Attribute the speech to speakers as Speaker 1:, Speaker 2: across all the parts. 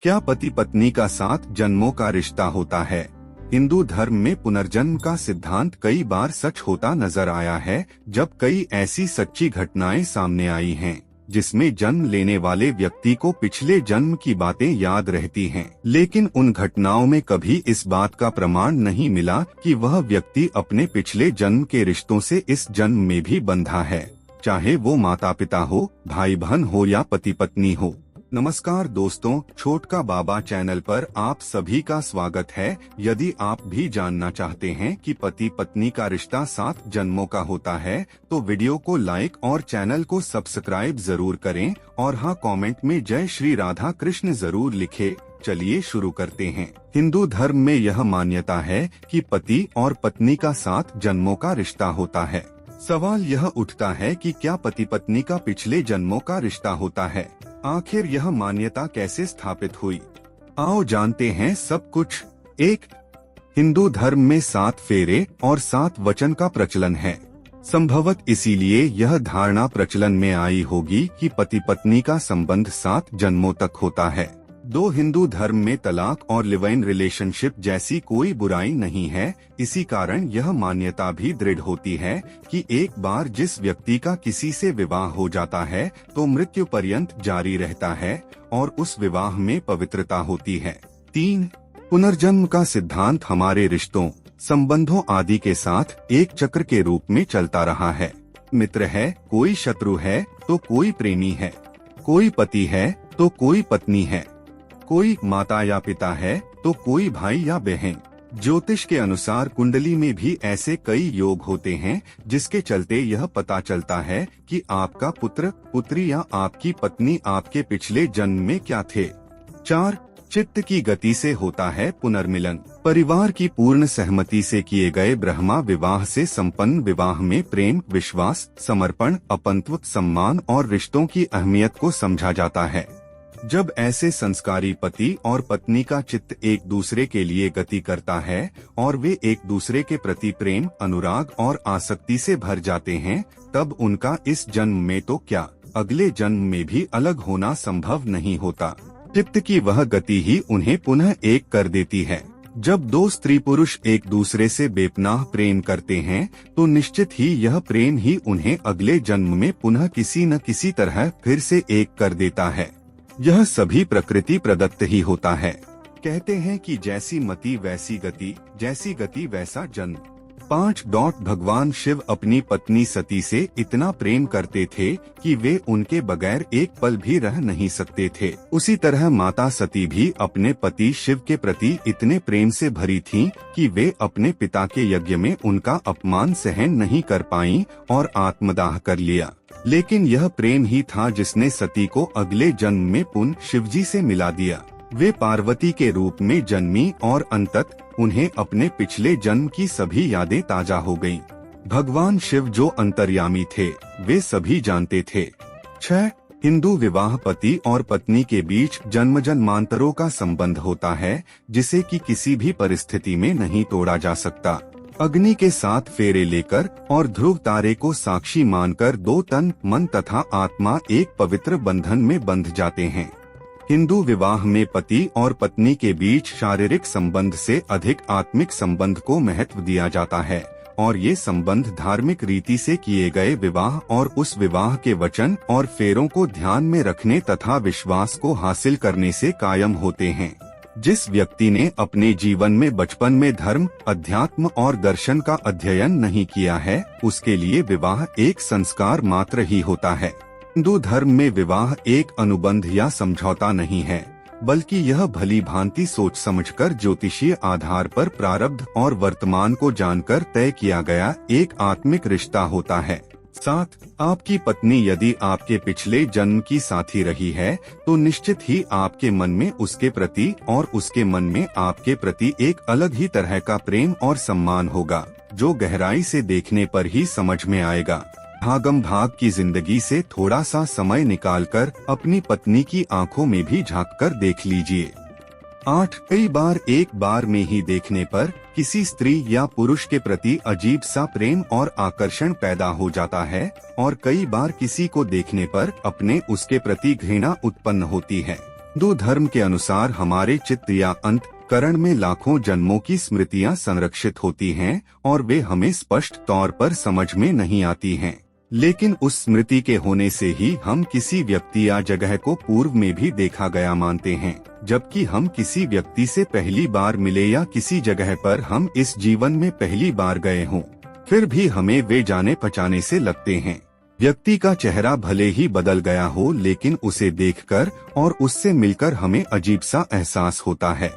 Speaker 1: क्या पति पत्नी का 7 जन्मों का रिश्ता होता है? हिंदू धर्म में पुनर्जन्म का सिद्धांत कई बार सच होता नजर आया है, जब कई ऐसी सच्ची घटनाएं सामने आई हैं, जिसमें जन्म लेने वाले व्यक्ति को पिछले जन्म की बातें याद रहती हैं। लेकिन उन घटनाओं में कभी इस बात का प्रमाण नहीं मिला कि वह व्यक्ति अपने पिछले जन्म के रिश्तों से इस जन्म में भी बंधा है, चाहे वो माता पिता हो, भाई बहन हो या पति पत्नी हो। नमस्कार दोस्तों, छोटका बाबा चैनल पर आप सभी का स्वागत है। यदि आप भी जानना चाहते हैं कि पति पत्नी का रिश्ता 7 जन्मों का होता है, तो वीडियो को लाइक और चैनल को सब्सक्राइब जरूर करें और हाँ, कमेंट में जय श्री राधा कृष्ण जरूर लिखें। चलिए शुरू करते हैं। हिंदू धर्म में यह मान्यता है कि पति और पत्नी का 7 जन्मों का रिश्ता होता है। सवाल यह उठता है कि क्या पति पत्नी का पिछले जन्मों का रिश्ता होता है? आखिर यह मान्यता कैसे स्थापित हुई? आओ जानते हैं सब कुछ। 1. हिंदू धर्म में 7 फेरे और 7 वचन का प्रचलन है। संभवत इसीलिए यह धारणा प्रचलन में आई होगी कि पति पत्नी का संबंध 7 जन्मों तक होता है। 2. हिंदू धर्म में तलाक और लिव इन रिलेशनशिप जैसी कोई बुराई नहीं है। इसी कारण यह मान्यता भी दृढ़ होती है कि एक बार जिस व्यक्ति का किसी से विवाह हो जाता है तो मृत्यु पर्यंत जारी रहता है और उस विवाह में पवित्रता होती है। 3. पुनर्जन्म का सिद्धांत हमारे रिश्तों, संबंधों आदि के साथ एक चक्र के रूप में चलता रहा है। मित्र है, कोई शत्रु है तो कोई प्रेमी है, कोई पति है तो कोई पत्नी है, कोई माता या पिता है तो कोई भाई या बहन। ज्योतिष के अनुसार कुंडली में भी ऐसे कई योग होते हैं, जिसके चलते यह पता चलता है कि आपका पुत्र पुत्री या आपकी पत्नी आपके पिछले जन्म में क्या थे। 4. चित्त की गति से होता है पुनर्मिलन। परिवार की पूर्ण सहमति से किए गए ब्रह्मा विवाह से संपन्न विवाह में प्रेम, विश्वास, समर्पण, अपनत्व, सम्मान और रिश्तों की अहमियत को समझा जाता है। जब ऐसे संस्कारी पति और पत्नी का चित्त एक दूसरे के लिए गति करता है और वे एक दूसरे के प्रति प्रेम, अनुराग और आसक्ति से भर जाते हैं, तब उनका इस जन्म में तो क्या, अगले जन्म में भी अलग होना संभव नहीं होता। चित्त की वह गति ही उन्हें पुनः एक कर देती है। जब 2 स्त्री पुरुष एक दूसरे से बेपनाह प्रेम करते हैं, तो निश्चित ही यह प्रेम ही उन्हें अगले जन्म में पुनः किसी न किसी तरह फिर से एक कर देता है। यह सभी प्रकृति प्रदत्त ही होता है। कहते हैं कि जैसी मति वैसी गति, जैसी गति वैसा जन्म। 5. भगवान शिव अपनी पत्नी सती से इतना प्रेम करते थे कि वे उनके बगैर एक पल भी रह नहीं सकते थे। उसी तरह माता सती भी अपने पति शिव के प्रति इतने प्रेम से भरी थीं कि वे अपने पिता के यज्ञ में उनका अपमान सहन नहीं कर पाईं और आत्मदाह कर लिया। लेकिन यह प्रेम ही था जिसने सती को अगले जन्म में पुनः शिवजी से मिला दिया। वे पार्वती के रूप में जन्मी और अंतत उन्हें अपने पिछले जन्म की सभी यादें ताजा हो गईं। भगवान शिव जो अंतर्यामी थे, वे सभी जानते थे। 6. हिंदू विवाह पति और पत्नी के बीच जन्म जन्मांतरों का संबंध होता है, जिसे कि किसी भी परिस्थिति में नहीं तोड़ा जा सकता। अग्नि के 7 फेरे लेकर और ध्रुव तारे को साक्षी मानकर 2 तन, मन तथा आत्मा एक पवित्र बंधन में बंध जाते हैं। हिंदू विवाह में पति और पत्नी के बीच शारीरिक संबंध से अधिक आत्मिक संबंध को महत्व दिया जाता है और ये संबंध धार्मिक रीति से किए गए विवाह और उस विवाह के वचन और फेरों को ध्यान में रखने तथा विश्वास को हासिल करने से कायम होते हैं। जिस व्यक्ति ने अपने जीवन में बचपन में धर्म, अध्यात्म और दर्शन का अध्ययन नहीं किया है, उसके लिए विवाह एक संस्कार मात्र ही होता है। हिंदू धर्म में विवाह एक अनुबंध या समझौता नहीं है, बल्कि यह भली भांति सोच समझकर ज्योतिषीय आधार पर प्रारब्ध और वर्तमान को जानकर तय किया गया एक आत्मिक रिश्ता होता है। 7. आपकी पत्नी यदि आपके पिछले जन्म की साथी रही है, तो निश्चित ही आपके मन में उसके प्रति और उसके मन में आपके प्रति एक अलग ही तरह का प्रेम और सम्मान होगा, जो गहराई से देखने पर ही समझ में आएगा। भागम भाग की जिंदगी से थोड़ा सा समय निकालकर अपनी पत्नी की आंखों में भी झांककर देख लीजिए। 8. कई बार एक बार में ही देखने पर किसी स्त्री या पुरुष के प्रति अजीब सा प्रेम और आकर्षण पैदा हो जाता है और कई बार किसी को देखने पर अपने उसके प्रति घृणा उत्पन्न होती है। हिंदू धर्म के अनुसार हमारे चित्त या अंतःकरण में लाखों जन्मों की स्मृतियां संरक्षित होती हैं और वे हमें स्पष्ट तौर पर समझ में नहीं आती हैं। लेकिन उस स्मृति के होने से ही हम किसी व्यक्ति या जगह को पूर्व में भी देखा गया मानते हैं, जबकि हम किसी व्यक्ति से पहली बार मिले या किसी जगह पर हम इस जीवन में पहली बार गए हों, फिर भी हमें वे जाने पहचाने से लगते हैं। व्यक्ति का चेहरा भले ही बदल गया हो, लेकिन उसे देखकर और उससे मिलकर हमें अजीब सा एहसास होता है।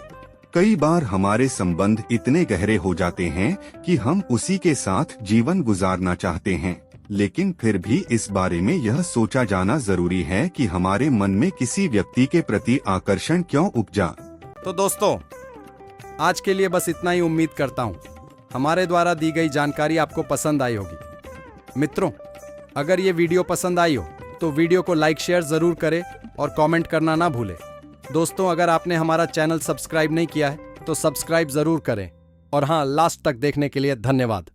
Speaker 1: कई बार हमारे संबंध इतने गहरे हो जाते हैं कि हम उसी के साथ जीवन गुजारना चाहते हैं, लेकिन फिर भी इस बारे में यह सोचा जाना जरूरी है कि हमारे मन में किसी व्यक्ति के प्रति आकर्षण क्यों उपजा।
Speaker 2: तो दोस्तों, आज के लिए बस इतना ही। उम्मीद करता हूँ हमारे द्वारा दी गई जानकारी आपको पसंद आई होगी। मित्रों, अगर ये वीडियो पसंद आई हो तो वीडियो को लाइक शेयर जरूर करें और कमेंट करना ना भूलें। दोस्तों, अगर आपने हमारा चैनल सब्सक्राइब नहीं किया है तो सब्सक्राइब जरूर करें। और हाँ, लास्ट तक देखने के लिए धन्यवाद।